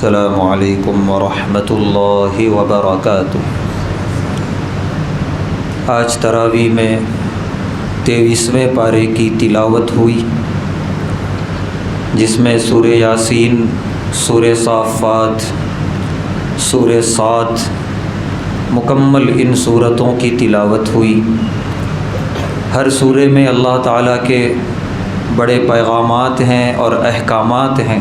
السلام علیکم ورحمۃ اللہ وبرکاتہ۔ آج تراویح میں 23ویں پارے کی تلاوت ہوئی، جس میں سورہ یاسین، سورہ صافات، سورہ صاد مکمل ان سورتوں کی تلاوت ہوئی۔ ہر سورے میں اللہ تعالیٰ کے بڑے پیغامات ہیں اور احکامات ہیں،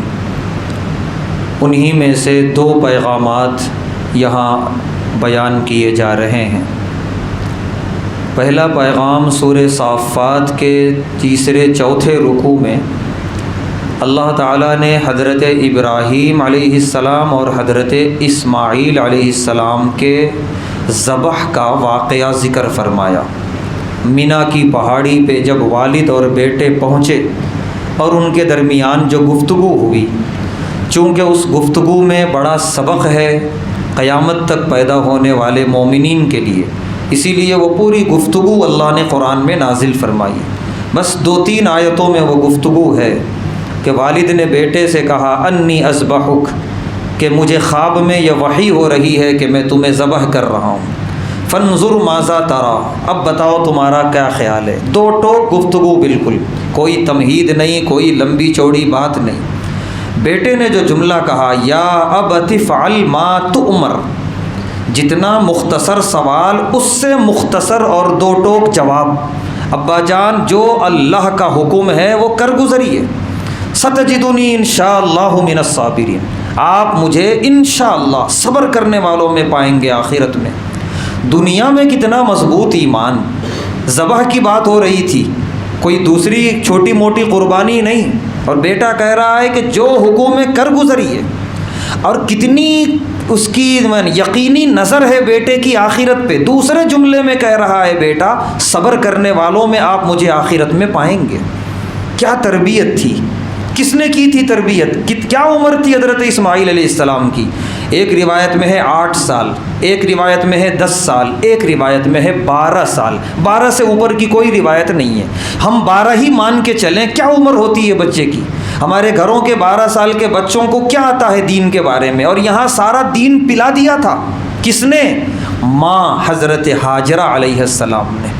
انہی میں سے 2 پیغامات یہاں بیان کیے جا رہے ہیں۔ پہلا پیغام سورہ صافات کے 3-4 رکوع میں اللہ تعالیٰ نے حضرت ابراہیم علیہ السلام اور حضرت اسماعیل علیہ السلام کے ذبح کا واقعہ ذکر فرمایا۔ مینا کی پہاڑی پہ جب والد اور بیٹے پہنچے اور ان کے درمیان جو گفتگو ہوئی، چونکہ اس گفتگو میں بڑا سبق ہے قیامت تک پیدا ہونے والے مومنین کے لیے، اسی لیے وہ پوری گفتگو اللہ نے قرآن میں نازل فرمائی۔ بس 2-3 آیتوں میں وہ گفتگو ہے کہ والد نے بیٹے سے کہا انی اذبحک، کہ مجھے خواب میں یہ وحی ہو رہی ہے کہ میں تمہیں ذبح کر رہا ہوں، فانظر ماذا تری، اب بتاؤ تمہارا کیا خیال ہے۔ 2 ٹوک گفتگو، بالکل کوئی تمہید نہیں، کوئی لمبی چوڑی بات نہیں۔ بیٹے نے جو جملہ کہا یا ابت افعل ما تؤمر، جتنا مختصر سوال اس سے مختصر اور 2 ٹوک جواب۔ ابا جان، جو اللہ کا حکم ہے وہ کر گزریے۔ ستجدنی انشاءاللہ من الصابرین، آپ مجھے انشاءاللہ صبر کرنے والوں میں پائیں گے آخرت میں۔ دنیا میں کتنا مضبوط ایمان۔ ذبح کی بات ہو رہی تھی، کوئی دوسری چھوٹی موٹی قربانی نہیں، اور بیٹا کہہ رہا ہے کہ جو حکم ہے کر گزریے، اور کتنی اس کی یقینی نظر ہے بیٹے کی آخرت پہ۔ دوسرے جملے میں کہہ رہا ہے بیٹا صبر کرنے والوں میں آپ مجھے آخرت میں پائیں گے۔ کیا تربیت تھی، کس نے کی تھی تربیت، کیا عمر تھی حضرت اسماعیل علیہ السلام کی؟ ایک روایت میں ہے 8 سال، ایک روایت میں ہے 10 سال، ایک روایت میں ہے 12 سال۔ 12 سے اوپر کی کوئی روایت نہیں ہے، ہم 12 ہی مان کے چلیں۔ کیا عمر ہوتی ہے بچے کی؟ ہمارے گھروں کے 12 سال کے بچوں کو کیا آتا ہے دین کے بارے میں؟ اور یہاں سارا دین پلا دیا تھا کس نے؟ ماں حضرت ہاجرہ علیہ السلام نے۔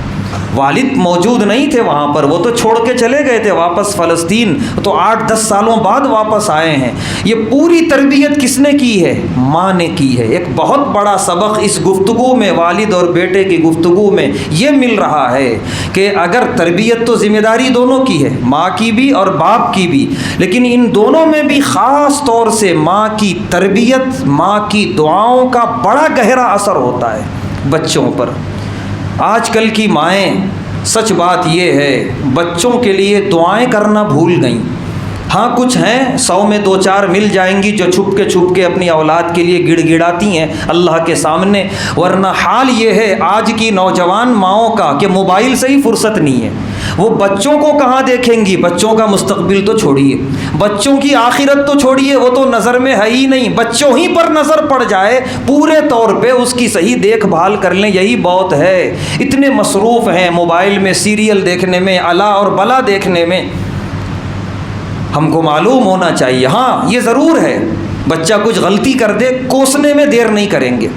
والد موجود نہیں تھے وہاں پر، وہ تو چھوڑ کے چلے گئے تھے واپس فلسطین، تو 8-10 سالوں بعد واپس آئے ہیں۔ یہ پوری تربیت کس نے کی ہے؟ ماں نے کی ہے۔ ایک بہت بڑا سبق اس گفتگو میں، والد اور بیٹے کی گفتگو میں یہ مل رہا ہے کہ اگر تربیت تو ذمہ داری دونوں کی ہے، ماں کی بھی اور باپ کی بھی، لیکن ان دونوں میں بھی خاص طور سے ماں کی تربیت، ماں کی دعاؤں کا بڑا گہرا اثر ہوتا ہے بچوں پر۔ آج کل کی مائیں، سچ بات یہ ہے، بچوں کے لیے دعائیں کرنا بھول گئیں۔ ہاں کچھ ہیں، 100 میں 2-4 مل جائیں گی جو چھپ کے اپنی اولاد کے لیے گڑ گڑاتی ہیں اللہ کے سامنے، ورنہ حال یہ ہے آج کی نوجوان ماؤں کا کہ موبائل سے ہی فرصت نہیں ہے۔ وہ بچوں کو کہاں دیکھیں گی؟ بچوں کا مستقبل تو چھوڑیے، بچوں کی آخرت تو چھوڑیے، وہ تو نظر میں ہے ہی نہیں۔ بچوں ہی پر نظر پڑ جائے پورے طور پہ، اس کی صحیح دیکھ بھال کر لیں، یہی بہت ہے۔ اتنے مصروف ہیں موبائل میں، سیریل دیکھنے میں، الا اور بلا دیکھنے میں۔ ہم کو معلوم ہونا چاہیے، ہاں یہ ضرور ہے بچہ کچھ غلطی کر دے کوسنے میں دیر نہیں کریں گے،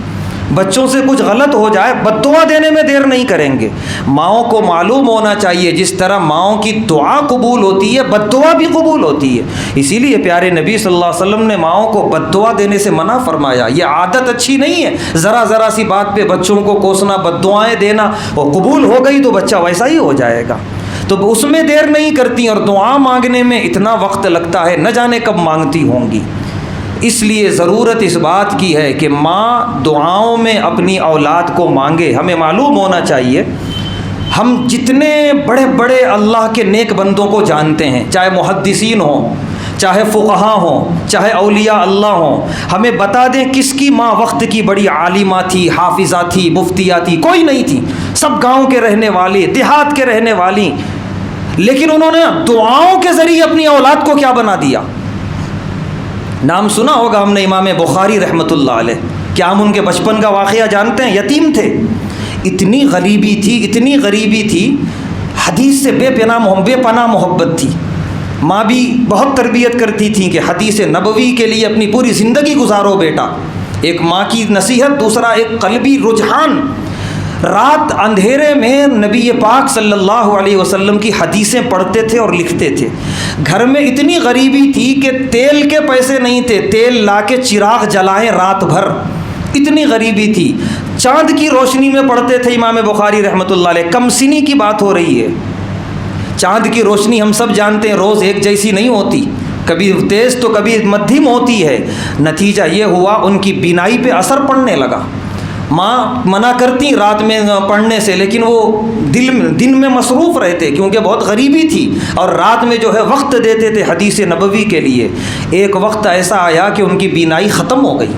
بچوں سے کچھ غلط ہو جائے بد دعا دینے میں دیر نہیں کریں گے۔ ماؤں کو معلوم ہونا چاہیے جس طرح ماؤں کی دعا قبول ہوتی ہے، بد دعا بھی قبول ہوتی ہے۔ اسی لیے پیارے نبی صلی اللہ علیہ وسلم نے ماؤں کو بد دعا دینے سے منع فرمایا۔ یہ عادت اچھی نہیں ہے، ذرا سی بات پہ بچوں کو کوسنا، بد دعائیں دینا، وہ قبول ہو گئی تو بچہ ویسا ہی ہو جائے گا۔ تو اس میں دیر نہیں کرتی، اور دعا مانگنے میں اتنا وقت لگتا ہے، نہ جانے کب مانگتی ہوں گی۔ اس لیے ضرورت اس بات کی ہے کہ ماں دعاؤں میں اپنی اولاد کو مانگے۔ ہمیں معلوم ہونا چاہیے، ہم جتنے بڑے بڑے اللہ کے نیک بندوں کو جانتے ہیں، چاہے محدثین ہوں، چاہے فقہاء ہوں، چاہے اولیاء اللہ ہوں، ہمیں بتا دیں کس کی ماں وقت کی بڑی عالمہ تھی، حافظہ تھی، مفتیہ تھی؟ کوئی نہیں تھی، سب گاؤں کے رہنے والی، دیہات کے رہنے والی، لیکن انہوں نے دعاؤں کے ذریعے اپنی اولاد کو کیا بنا دیا؟ نام سنا ہوگا ہم نے امام بخاری رحمۃ اللہ علیہ، کیا ہم ان کے بچپن کا واقعہ جانتے ہیں؟ یتیم تھے، اتنی غریبی تھی، اتنی غریبی تھی، حدیث سے بے پناہ محبت تھی۔ ماں بھی بہت تربیت کرتی تھیں کہ حدیث نبوی کے لیے اپنی پوری زندگی گزارو بیٹا. ایک ماں کی نصیحت، دوسرا ایک قلبی رجحان. رات اندھیرے میں نبی پاک صلی اللہ علیہ وسلم کی حدیثیں پڑھتے تھے اور لکھتے تھے. گھر میں اتنی غریبی تھی کہ تیل کے پیسے نہیں تھے، تیل لا کے چراغ جلائیں رات بھر، اتنی غریبی تھی. چاند کی روشنی میں پڑھتے تھے امام بخاری رحمۃ اللہ علیہ. کم سنی کی بات ہو رہی ہے. چاند کی روشنی ہم سب جانتے ہیں روز ایک جیسی نہیں ہوتی، کبھی تیز تو کبھی مدھم ہوتی ہے. نتیجہ یہ ہوا ان کی بینائی پہ اثر پڑنے لگا. ماں منع کرتی رات میں پڑھنے سے، لیکن وہ دن میں مصروف رہتے کیونکہ بہت غریبی تھی، اور رات میں جو ہے وقت دیتے تھے حدیث نبوی کے لیے. ایک وقت ایسا آیا کہ ان کی بینائی ختم ہو گئی،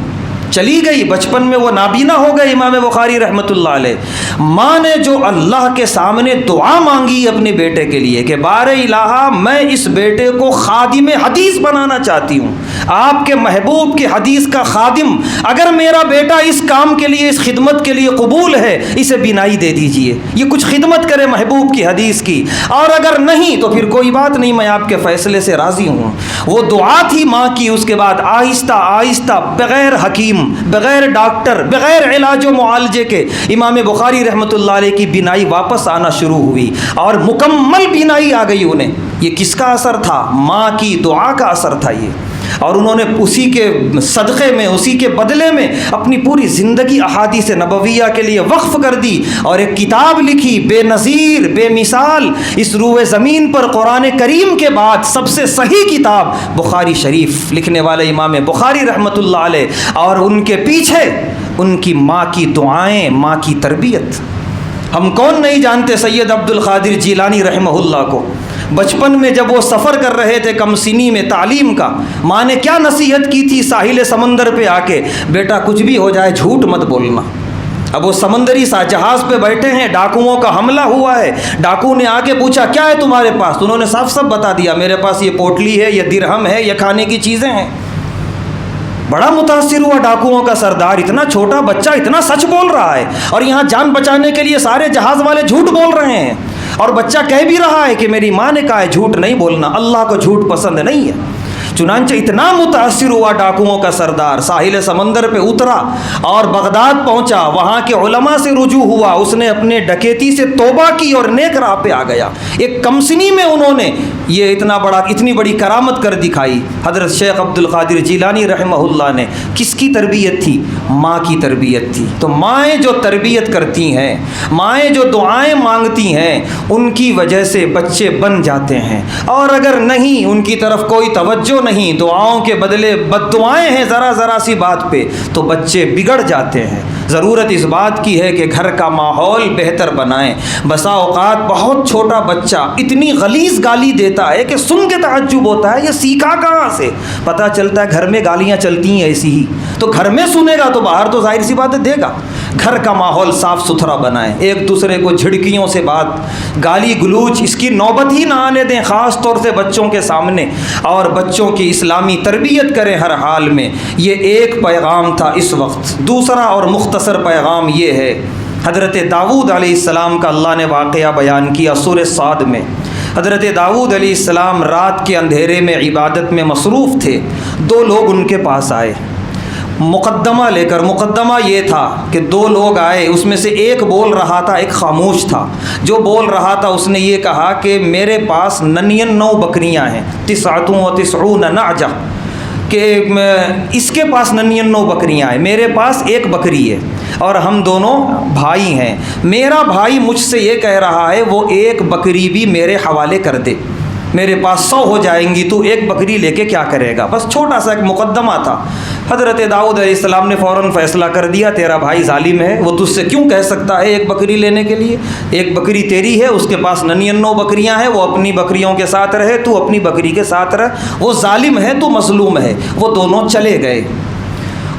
چلی گئی. بچپن میں وہ نابینا ہو گئے امام بخاری رحمۃ اللہ علیہ. ماں نے جو اللہ کے سامنے دعا مانگی اپنے بیٹے کے لیے کہ بار الہ میں اس بیٹے کو خادم حدیث بنانا چاہتی ہوں، آپ کے محبوب کے حدیث کا خادم. اگر میرا بیٹا اس کام کے لیے، اس خدمت کے لیے قبول ہے، اسے بینائی دے دیجئے، یہ کچھ خدمت کرے محبوب کی حدیث کی. اور اگر نہیں تو پھر کوئی بات نہیں، میں آپ کے فیصلے سے راضی ہوں. وہ دعا تھی ماں کی. اس کے بعد آہستہ آہستہ بغیر حکیم، بغیر ڈاکٹر، بغیر علاج و معالجے کے امام بخاری رحمۃ اللہ علیہ کی بینائی واپس آنا شروع ہوئی، اور مکمل بینائی آ گئی انہیں. یہ کس کا اثر تھا؟ ماں کی دعا کا اثر تھا یہ. اور انہوں نے اسی کے صدقے میں، اسی کے بدلے میں اپنی پوری زندگی احادیث نبویہ کے لیے وقف کر دی، اور ایک کتاب لکھی بے نظیر، بے مثال. اس روئے زمین پر قرآن کریم کے بعد سب سے صحیح کتاب بخاری شریف، لکھنے والے امام بخاری رحمۃ اللہ علیہ، اور ان کے پیچھے ان کی ماں کی دعائیں، ماں کی تربیت. ہم کون نہیں جانتے سید عبد القادر جیلانی رحمہ اللہ کو. بچپن میں جب وہ سفر کر رہے تھے کم سنی میں تعلیم کا، ماں نے کیا نصیحت کی تھی ساحل سمندر پہ آ کے؟ بیٹا کچھ بھی ہو جائے جھوٹ مت بولنا. اب وہ سمندری جہاز پہ بیٹھے ہیں، ڈاکوؤں کا حملہ ہوا ہے. ڈاکو نے آ کے پوچھا کیا ہے تمہارے پاس؟ انہوں نے صاف بتا دیا میرے پاس یہ پوٹلی ہے، یہ درہم ہے، یہ کھانے کی چیزیں ہیں. بڑا متاثر ہوا ڈاکوؤں کا سردار، اتنا چھوٹا بچہ اتنا سچ بول رہا ہے، اور یہاں جان بچانے کے لیے سارے جہاز والے جھوٹ بول رہے ہیں. اور بچہ کہہ بھی رہا ہے کہ میری ماں نے کہا ہے جھوٹ نہیں بولنا، اللہ کو جھوٹ پسند نہیں ہے. چنانچہ اتنا متاثر ہوا ڈاکوؤں کا سردار، ساحل سمندر پہ اترا اور بغداد پہنچا. وہاں کے علماء سے رجوع ہوا، اس نے اپنے ڈکیتی سے توبہ کی اور نیک راہ پہ آ گیا. ایک کمسنی میں انہوں نے یہ اتنی بڑی کرامت کر دکھائی. حضرت شیخ عبد القادر جیلانی رحمہ اللہ نے کس کی تربیت تھی؟ ماں کی تربیت تھی. تو مائیں جو تربیت کرتی ہیں، مائیں جو دعائیں مانگتی ہیں، ان کی وجہ سے بچے بن جاتے ہیں. اور اگر نہیں، ان کی طرف کوئی توجہ نہیں، دعاؤں کے بدلے بد دعائیں ہیں ذرا سی بات پہ، تو بچے بگڑ جاتے ہیں. ضرورت اس بات کی ہے کہ گھر کا ماحول بہتر بنائیں. بسا اوقات بہت چھوٹا بچہ اتنی غلیظ گالی دیتا ہے کہ سن کے تعجب ہوتا ہے یہ سیکھا کہاں سے؟ پتہ چلتا ہے گھر میں گالیاں چلتی ہیں ایسی ہی. تو گھر میں سنے گا تو باہر تو ظاہر سی بات ہے دے گا. گھر کا ماحول صاف ستھرا بنائیں، ایک دوسرے کو جھڑکیوں سے بات، گالی گلوچ اس کی نوبت ہی نہ آنے دیں، خاص طور سے بچوں کے سامنے. اور بچوں کی اسلامی تربیت کریں ہر حال میں. یہ ایک پیغام تھا اس وقت. دوسرا اور مختصر پیغام یہ ہے، حضرت داؤد علیہ السلام کا اللہ نے واقعہ بیان کیا سورہ صاد میں. حضرت داؤد علیہ السلام رات کے اندھیرے میں عبادت میں مصروف تھے. دو لوگ ان کے پاس آئے مقدمہ لے کر. مقدمہ یہ تھا کہ دو لوگ آئے، اس میں سے ایک بول رہا تھا، ایک خاموش تھا. جو بول رہا تھا اس نے یہ کہا کہ میرے پاس 99 بکریاں ہیں، 99 نعجہ، کہ اس کے پاس 99 بکریاں ہیں، میرے پاس ایک بکری ہے، اور ہم دونوں بھائی ہیں. میرا بھائی مجھ سے یہ کہہ رہا ہے وہ ایک بکری بھی میرے حوالے کر دے، میرے پاس 100 ہو جائیں گی، تو ایک بکری لے کے کیا کرے گا؟ بس چھوٹا سا ایک مقدمہ تھا. حضرت داؤد علیہ السلام نے فوراً فیصلہ کر دیا تیرا بھائی ظالم ہے، وہ تجھ سے کیوں کہہ سکتا ہے ایک بکری لینے کے لیے؟ ایک بکری تیری ہے، اس کے پاس 99 بکریاں ہیں، وہ اپنی بکریوں کے ساتھ رہے، تو اپنی بکری کے ساتھ رہ. وہ ظالم ہے، تو مظلوم ہے. وہ دونوں چلے گئے.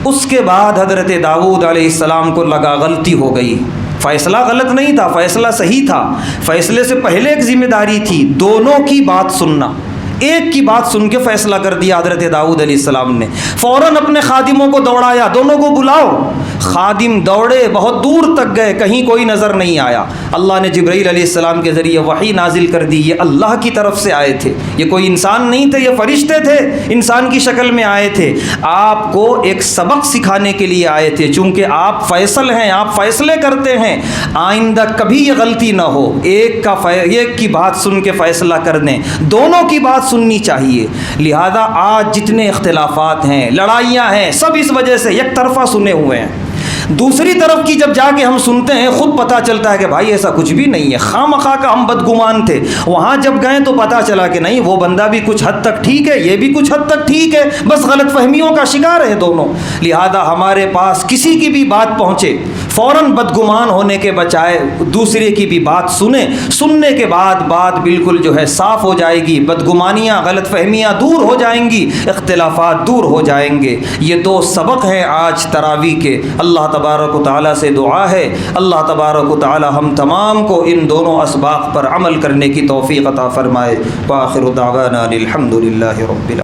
اس کے بعد حضرت داؤد علیہ السلام کو لگا غلطی ہو گئی. فیصلہ غلط نہیں تھا، فیصلہ صحیح تھا. فیصلے سے پہلے ایک ذمہ داری تھی، دونوں کی بات سننا. ایک کی بات سن کے فیصلہ کر دیا حضرت داؤد علیہ السلام نے. فوراً اپنے خادموں کو دوڑایا, دونوں کو بلاؤ. خادم دوڑے, بہت دور تک گئے, کہیں کوئی نظر نہیں آیا. اللہ نے جبرائیل علیہ السلام کے ذریعے وحی نازل کر دی, یہ اللہ کی طرف سے آئے تھے, یہ کوئی انسان نہیں تھے, یہ فرشتے تھے, انسان کی شکل میں آئے تھے. آپ کو ایک سبق سکھانے کے لیے آئے تھے, چونکہ آپ فیصل ہیں, آپ فیصلے کرتے ہیں, آئندہ کبھی یہ غلطی نہ ہو, ایک کی بات سن کے فیصلہ کر دیں, دونوں کی بات سننی چاہیے. لہذا آج جتنے اختلافات ہیں, لڑائیاں ہیں, سب اس وجہ سے یک طرفہ سنے ہوئے ہیں. دوسری طرف کی جب جا کے ہم سنتے ہیں, خود پتہ چلتا ہے کہ بھائی ایسا کچھ بھی نہیں ہے, خواہ مخواہ کا ہم بدگمان تھے. وہاں جب گئے تو پتہ چلا کہ نہیں, وہ بندہ بھی کچھ حد تک ٹھیک ہے, یہ بھی کچھ حد تک ٹھیک ہے, بس غلط فہمیوں کا شکار ہے دونوں. لہذا ہمارے پاس کسی کی بھی بات پہنچے, فوراً بدگمان ہونے کے بجائے دوسرے کی بھی بات سنیں. سننے کے بعد بات بالکل جو ہے صاف ہو جائے گی, بدگمانیاں, غلط فہمیاں دور ہو جائیں گی, اختلافات دور ہو جائیں گے. یہ دو سبق ہیں آج تراویح کے. اللہ تبارک و تعالیٰ سے دعا ہے, اللہ تبارک و تعالیٰ ہم تمام کو ان دونوں اسباق پر عمل کرنے کی توفیق عطا فرمائے. وآخر دعوانا الحمد للہ رب العالمین.